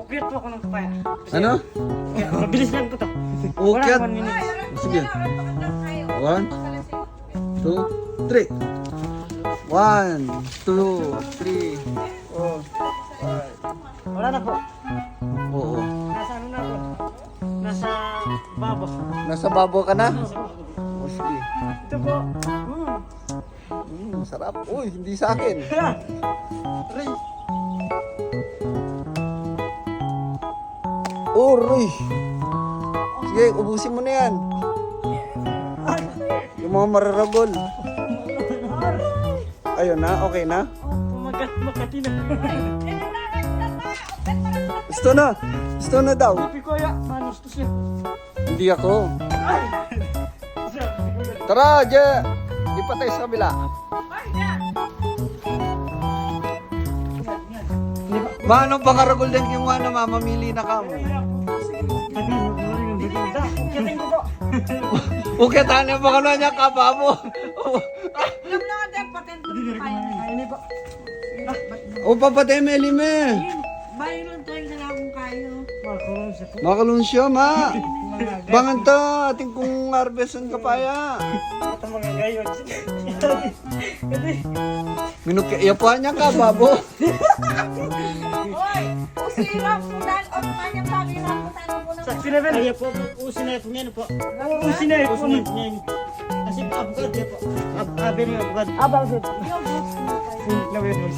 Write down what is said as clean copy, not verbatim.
Ukyat po ako ng papaya. Ano? Mabilis lang po to. Ukyat. Wala, 1 minute. Sige. 1, 2, 3. 1, 2, 3, 4, 5. Wala na po. Oo. Nasa ano na po? Nasa babo. Nasa babo ka na? Nasa babo. O sige. Ito po. Sarap. Uy, hindi sa akin. Ray. Uy. Sige, ubusin mo na yan. Yung mga mararagol. Ayun na, okay na? Makati na. Gusto na. Gusto na daw. Sabi ko ya, manos to siya. Hindi ako. Tara, Je. Lipat tayo sa kabila. Mano ba karagol din yung ano, mamamili na ka mo? Kiyatin ko po. Ukit, ano ba kano niya kababo? Alam na nga tayo, patento na tayo. Ini po. O papatay melime. Bayo lang tayo sa lakong kayo. Makulong siya po. Makalunsyo, ma. Bangan to, ating kung harvestan kapaya. Ito mga gayon. Iyapuan niya ka, babo. Oy, usirap mo dahil o kanya pagirap mo tayo po ng Sa sinabi. Ay po, usin na po niyan po. Usin na po niyan. Kasi abogad niya po. Abi niya abogad. Abogad. yung boots mo tayo. Lawin mo.